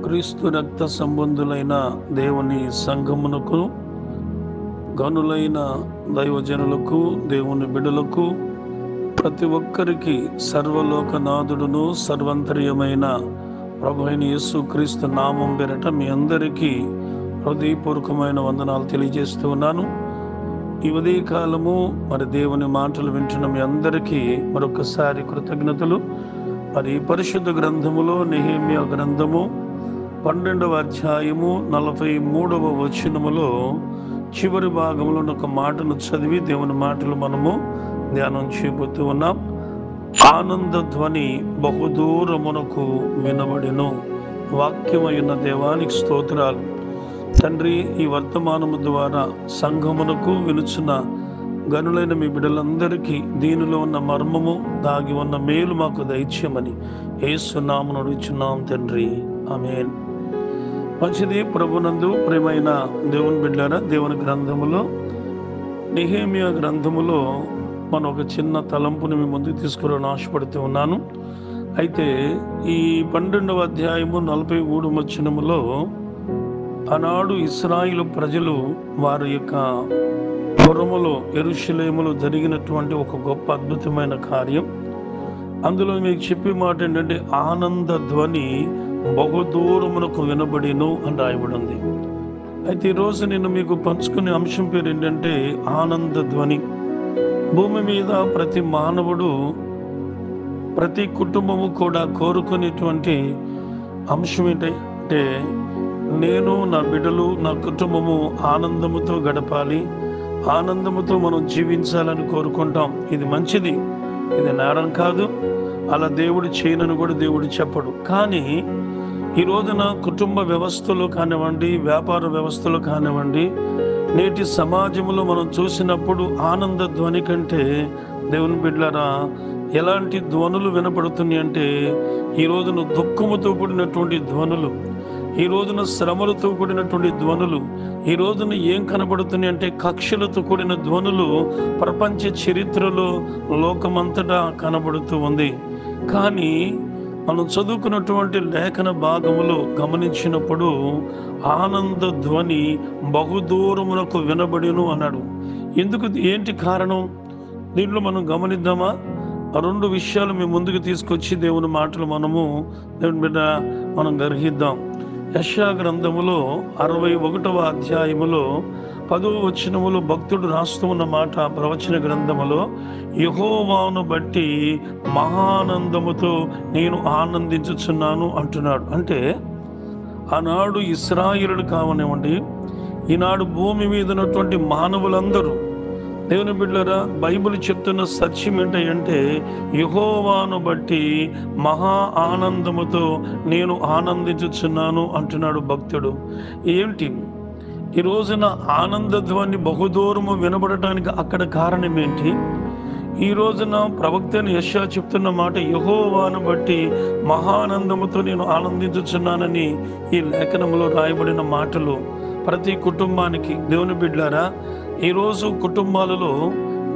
క్రీస్తు రక్త సంబంధులైన దేవుని సంఘమునకు, గనులైన దైవజనులకు, దేవుని బిడ్డలకు, ప్రతి ఒక్కరికి సర్వలోకనాథుడును సర్వంతర్యమైన ప్రభు అయిన యేసు క్రీస్తు నామం పేరట మీ అందరికీ హృదయపూర్వకమైన వందనాలు తెలియజేస్తూ ఉన్నాను. ఈ ఉదయ కాలము మరి దేవుని మాటలు వింటున్న మీ అందరికీ మరొకసారి కృతజ్ఞతలు. మరి పరిశుద్ధ గ్రంథములో నెహెమ్యా గ్రంథము 12వ అధ్యాయము 43వ వచనములో చివరి భాగంలో ఒక మాటను చదివి దేవుని మాటలు మనము ధ్యానం చేయబోతూ ఉన్నాం. ఆనంద ధ్వని బహుదూరమునకు వినబడెను. వాక్యమైన దేవానికి స్తోత్రాలు. తండ్రి, ఈ వర్తమానము ద్వారా సంఘమునకు వినుచున్న గనులైన మీ బిడ్డలందరికీ దీనిలో ఉన్న మర్మము, దాగి ఉన్న మేలు మాకు దయచేయమని యేసు నామమున అడుగుచున్నాం తండ్రి, ఆమేన్. మంచిది. ప్రభునందు ప్రియమైన దేవుని బిడ్డలారా, దేవుని గ్రంథములో నెహెమ్యా గ్రంథములో మనం ఒక చిన్న తలంపుని మీ ముందుకు తీసుకురావడానికి ఆశపడుతూ ఉన్నాను. అయితే ఈ 12వ అధ్యాయము 43వ వచనములో ఆనాడు ఇశ్రాయేలు ప్రజలు వారి యొక్క పురములో యెరూషలేములో జరిగినటువంటి ఒక గొప్ప అద్భుతమైన కార్యం. అందులో మీకు చెప్పే మాట ఏంటంటే ఆనంద ధ్వని బహుదూరమునకు వినబడిను అని రాయబడి ఉంది. అయితే ఈరోజు నేను మీకు పంచుకునే అంశం పేరు ఏంటంటే ఆనంద ధ్వని. భూమి మీద ప్రతి మానవుడు, ప్రతి కుటుంబము కూడా కోరుకునేటువంటి అంశం ఏంటంటే నేను, నా బిడ్డలు, నా కుటుంబము ఆనందముతో గడపాలి, ఆనందముతో మనం జీవించాలని కోరుకుంటాం. ఇది మంచిది, ఇది నేరం కాదు. అలా దేవుడు చేయనని కూడా దేవుడు చెప్పడు. కానీ ఈ రోజున కుటుంబ వ్యవస్థలో కానివ్వండి, వ్యాపార వ్యవస్థలో కానివ్వండి, నేటి సమాజంలో మనం చూసినప్పుడు ఆనంద ధ్వని కంటే దేవుని బిడ్డలారా ఎలాంటి ధ్వనులు వినపడుతున్నాయి అంటే ఈ రోజున దుఃఖముతో కూడినటువంటి ధ్వనులు, ఈ రోజున శ్రమలతో కూడినటువంటి ధ్వనులు, ఈ రోజున ఏం కనబడుతున్నాయి అంటే కక్షలతో కూడిన ధ్వనులు ప్రపంచ చరిత్రలో లోకమంతటా కనబడుతూ ఉంది. కానీ మనం చదువుకున్నటువంటి లేఖన భాగములో గమనించినప్పుడు ఆనంద ధ్వని బహుదూరమునకు వినబడిను అన్నాడు. ఎందుకు, ఏంటి కారణం? దీంట్లో మనం గమనిద్దామా? రెండు విషయాలు మీ ముందుకు తీసుకొచ్చి దేవుని మాటలు దేవుని బిడ్డ మనం గ్రహిద్దాం. యెషయా గ్రంథములో 61వ అధ్యాయములో 10వ వచనములో భక్తుడు రాస్తూ ఉన్న మాట, ప్రవచన గ్రంథములో యెహోవాను బట్టి మహానందముతో నేను ఆనందించుచున్నాను అంటున్నాడు. అంటే ఆనాడు ఇశ్రాయేలుడు కావనివ్వండి, ఈనాడు భూమి మీద ఉన్నటువంటి మానవులందరూ, దేవుని బిడ్డలారా, బైబిల్ చెప్తున్న సత్యం ఏంటంటే యెహోవాను బట్టి మహా ఆనందముతో నేను ఆనందించుచున్నాను అంటున్నాడు భక్తుడు. ఏంటి ఈ రోజున ఆనంద ధ్వని బహుదూరము వినబడటానికి అక్కడ కారణం ఏంటి? ఈ రోజున ప్రవక్త యెషయా చెప్తున్న మాట యెహోవాను బట్టి మహానందముతో నేను ఆనందించుచున్నానని ఈ లేఖనంలో రాయబడిన మాటలు ప్రతి కుటుంబానికి, దేవుని బిడ్డలారా, ఈరోజు కుటుంబాలలో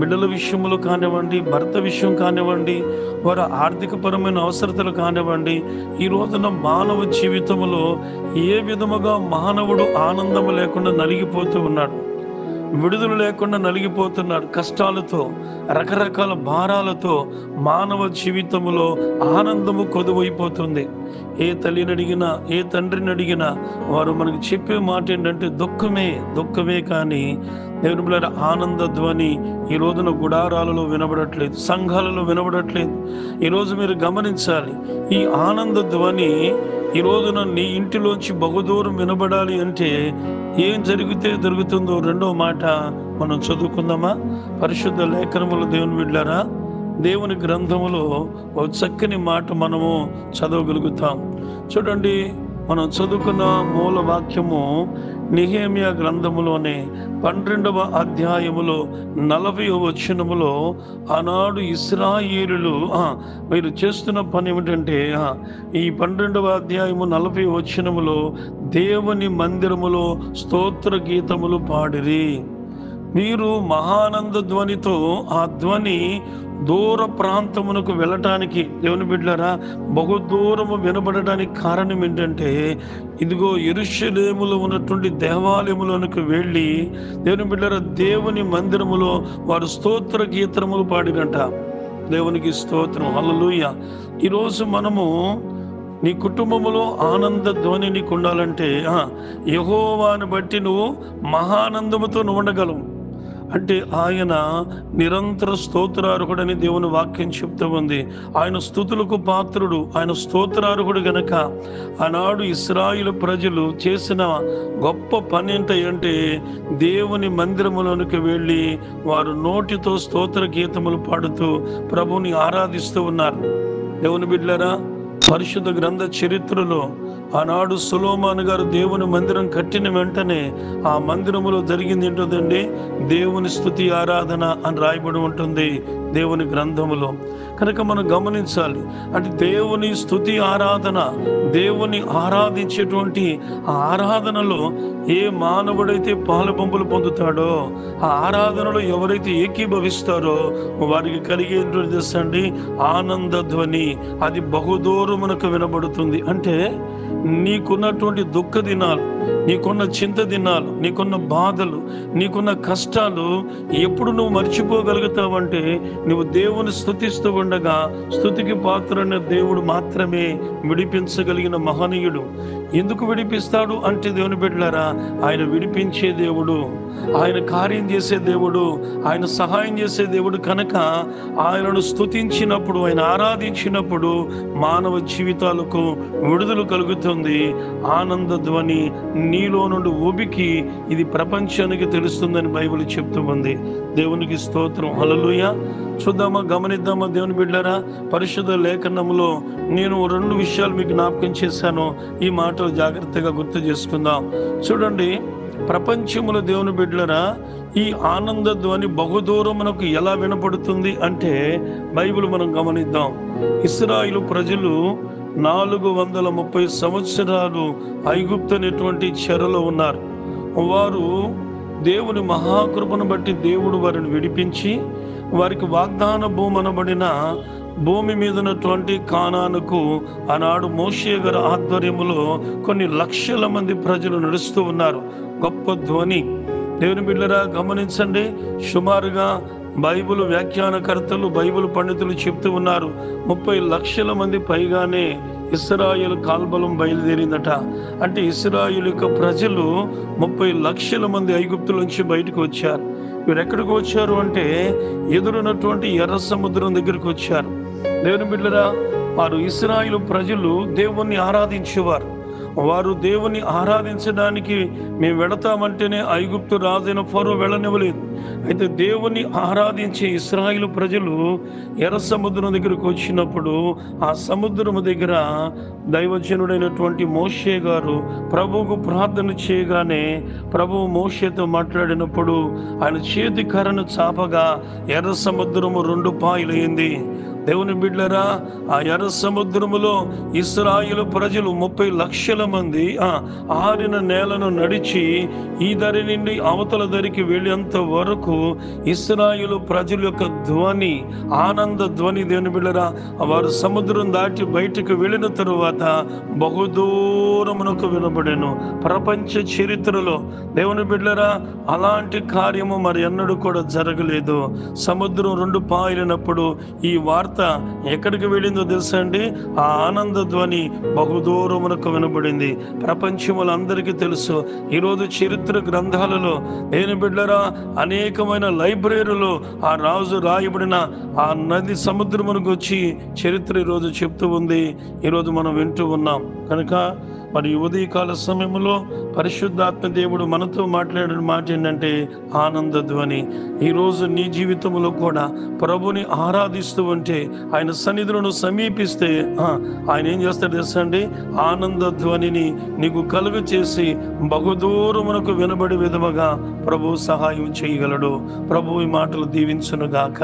బిడ్డల విషయంలో కానివ్వండి, భర్త విషయం కానివ్వండి, వారి ఆర్థికపరమైన అవసరతలు కానివ్వండి, ఈ రోజున మానవ జీవితంలో ఏ విధముగా మానవుడు ఆనందము లేకుండా నలిగిపోతూ ఉన్నాడు, విడుదల లేకుండా నలిగిపోతున్నాడు. కష్టాలతో, రకరకాల భారాలతో మానవ జీవితంలో ఆనందము కొదువైపోతుంది. ఏ తల్లిని అడిగినా, ఏ తండ్రిని అడిగినా వారు మనకు చెప్పే మాట ఏంటంటే దుఃఖమే కానీ దేవుని బిడ్డలారా ఆనంద ధ్వని ఈ రోజున గుడారాలలో వినబడట్లేదు, సంఘాలలో వినబడట్లేదు. ఈరోజు మీరు గమనించాలి, ఈ ఆనంద ధ్వని ఈ రోజున నీ ఇంటిలోంచి బహుదూరం వినబడాలి అంటే ఏం జరుగుతుందో రెండో మాట మనం చదువుకుందామా? పరిశుద్ధ లేఖనములు దేవుని బిడ్డలారా, దేవుని గ్రంథములో ఒక చక్కని మాట మనము చదవగలుగుతాం. చూడండి, మనం చదువుకున్న మూల వాక్యము నెహెమ్యా గ్రంథములోనే 12వ అధ్యాయములో 40వ వచనములో ఆనాడు ఇశ్రాయేలులు మీరు చేస్తున్న పని ఏమిటంటే ఈ 12వ అధ్యాయము 40వ వచనములో దేవుని మందిరములో స్తోత్ర గీతములు పాడిరి. మీరు మహానంద ధ్వనితో ఆ ధ్వని దూర ప్రాంతమునకు వెళ్ళటానికి దేవుని బిడ్డలారా బహు దూరము వినబడడానికి కారణం ఏంటంటే, ఇదిగో యెరూషలేములో ఉన్నటువంటి దేవాలయములోనికి వెళ్ళి దేవుని బిడ్డలారా దేవుని మందిరములో వారు స్తోత్ర గీతములు పాడినంట. దేవునికి స్తోత్రం, హల్లెలూయా. ఈరోజు మనము నీ కుటుంబములో ఆనంద ధ్వని నీకు ఉండాలంటే యెహోవాను బట్టి నువ్వు మహానందముతో నువ్వు ఉండగలవు. అంటే ఆయన నిరంతర స్తోత్రార్హుడని దేవుని వాక్యం చెప్తూ ఉంది. ఆయన స్తుతులకు పాత్రుడు, ఆయన స్తోత్రార్హుడు గనక ఆనాడు ఇశ్రాయేలు ప్రజలు చేసిన గొప్ప పని ఏంటంటే దేవుని మందిరములోనికి వెళ్ళి వారు నోటితో స్తోత్ర గీతములు పాడుతూ ప్రభువుని ఆరాధిస్తూ ఉన్నారు. దేవుని బిడ్డలారా, పరిశుద్ధ గ్రంథ చరిత్రలో ఆనాడు సొలొమోను గారు దేవుని మందిరం కట్టిన వెంటనే ఆ మందిరములో జరిగింది ఏంటండి, దేవుని స్తుతి ఆరాధన అని రాయబడి ఉంటుంది దేవుని గ్రంథములో. కనుక మనం గమనించాలి, అంటే దేవుని స్తుతి ఆరాధన, దేవుని ఆరాధించేటువంటి ఆ ఆరాధనలో ఏ మానవుడైతే పాలు పంపులు పొందుతాడో, ఆ ఆరాధనలో ఎవరైతే ఏకీభవిస్తారో వారికి కలిగేటువంటి తెలుసండి ఆనంద ధ్వని. అది బహుదూరమునకు వినబడుతుంది. అంటే నీకున్నటువంటి దుఃఖ దినాలు, నీకున్న చింత దినాలు, నీకున్న బాధలు, నీకున్న కష్టాలు ఎప్పుడు నువ్వు మర్చిపోగలుగుతావంటే నువ్వు దేవుని స్తుతిస్తూ ఉండగా, స్తుతికి పాత్రైన దేవుడు మాత్రమే విడిపించగలిగిన మహనీయుడు. ఎందుకు విడిపిస్తాడు అంటే దేవుని బిడ్డలారా, ఆయన విడిపించే దేవుడు, ఆయన కార్యం చేసే దేవుడు, ఆయన సహాయం చేసే దేవుడు. కనుక ఆయనను స్తుతించినప్పుడు, ఆయన ఆరాధించినప్పుడు మానవ జీవితాలకు విడుదల కలుగుతుంది. ఆనంద ధ్వని నీలో నుండి ఉబికి ఇది ప్రపంచానికి తెలుస్తుందని బైబిల్ చెప్తూ ఉంది. దేవునికి స్తోత్రం, హల్లెలూయా. చూద్దామా, గమనిద్దామా దేవుని బిడ్డలారా. పరిశుద్ధ లేఖనములో నేను 2 విషయాలు మీకు జ్ఞాపకం చేశాను. ఈ మాటలు జాగ్రత్తగా గుర్తు చేసుకుందాం. చూడండి, ప్రపంచములో దేవుని బిడ్డలారా ఈ ఆనంద ధ్వని బహుదూరమునకు ఎలా వినపడుతుంది అంటే బైబిల్ మనం గమనిద్దాం. ఇశ్రాయేలు ప్రజలు 430 సంవత్సరాలు ఐగుప్తు అనేటువంటి చెరలో ఉన్నారు. వారు దేవుని మహాకృపను బట్టి దేవుడు వారిని విడిపించి వారికి వాగ్దాన భూమి అనబడిన భూమి మీద ఉన్నటువంటి కానానుకు ఆనాడు మోషే గారి ఆధ్వర్యములో కొన్ని లక్షల మంది ప్రజలు నడుస్తూ ఉన్నారు. గొప్ప ధ్వని. దేవుని బిడ్డలారా గమనించండి, సుమారుగా బైబిల్ వ్యాఖ్యానకర్తలు, బైబిల్ పండితులు చెప్తూ ఉన్నారు 30 లక్షల మంది పైగానే ఇశ్రాయేలు కాల్బలం బయలుదేరిందట. అంటే ఇశ్రాయేలు యొక్క ప్రజలు 30 లక్షల మంది ఐగుప్తు నుంచి బయటకు వచ్చారు. వీరు ఎక్కడికి వచ్చారు అంటే ఎదురున్నటువంటి ఎర్ర సముద్రం దగ్గరికి వచ్చారు. దేవుని బిడ్డలారా, వారు ఇశ్రాయేలు ప్రజలు దేవుణ్ణి ఆరాధించేవారు. వారు దేవుని ఆరాధించడానికి మేము వెళతామంటేనే ఐగుప్తు రాజైన ఫరో వెళ్ళనివ్వలేదు. అయితే దేవుని ఆరాధించే ఇశ్రాయేలు ప్రజలు ఎర్ర సముద్రం దగ్గరకు వచ్చినప్పుడు ఆ సముద్రము దగ్గర దైవజనుడైనటువంటి మోషే గారు ప్రభువుకు ప్రార్థన చేయగానే ప్రభువు మోషేతో మాట్లాడినప్పుడు ఆయన చేతి కర్రను చాపగా ఎర్ర సముద్రము 2 పాయలైంది. దేవుని బిడ్డలారా, ఆ ఎర్ర సముద్రములో ఇశ్రాయేలు ప్రజలు 30 లక్షల మంది ఆరిన నేలను నడిచి ఈ దరి నుండి అవతల దరికి వెళ్ళేంత వరకు ఇశ్రాయేలు ప్రజల యొక్క ధ్వని, ఆనంద ధ్వని దేవుని బిడ్డలారా, వారు సముద్రం దాటి బయటకు వెళ్ళిన తరువాత బహుదూరమునకు వినబడెను. ప్రపంచ చరిత్రలో దేవుని బిడ్డలారా అలాంటి కార్యము మరి ఎన్నడూ కూడా జరగలేదు. సముద్రం 2 పాయలినప్పుడు ఈ వార్త ఎక్కడికి వెళ్ళిందో తెలుసా అండి? ఆ ఆనంద ధ్వని బహుదూరమునకు వినబడింది. ప్రపంచములు అందరికీ తెలుసు. ఈరోజు చరిత్ర గ్రంథాలలో దేవుని బిడ్డలారా అనేకమైన లైబ్రరీలో ఆ రాజు రాయబడిన ఆ నది సముద్రమునకు వచ్చి చరిత్ర ఈరోజు చెప్తూ ఉంది. ఈరోజు మనం వింటూ ఉన్నాం. కనుక మరి ఉదయకాల సమయంలో పరిశుద్ధాత్మ దేవుడు మనతో మాట్లాడిన మాట ఏంటంటే ఆనంద ధ్వని. ఈరోజు నీ జీవితంలో కూడా ప్రభుని ఆరాధిస్తూ ఉంటే, ఆయన సన్నిధులను సమీపిస్తే ఆయన ఏం చేస్తాడు తెలుసా అండి? ఆనంద ధ్వనిని నీకు కలుగు చేసి బహుదూరమునకు వినబడే విధముగా ప్రభు సహాయం చేయగలడు. ప్రభు ఈ మాటలు దీవించునుగాక.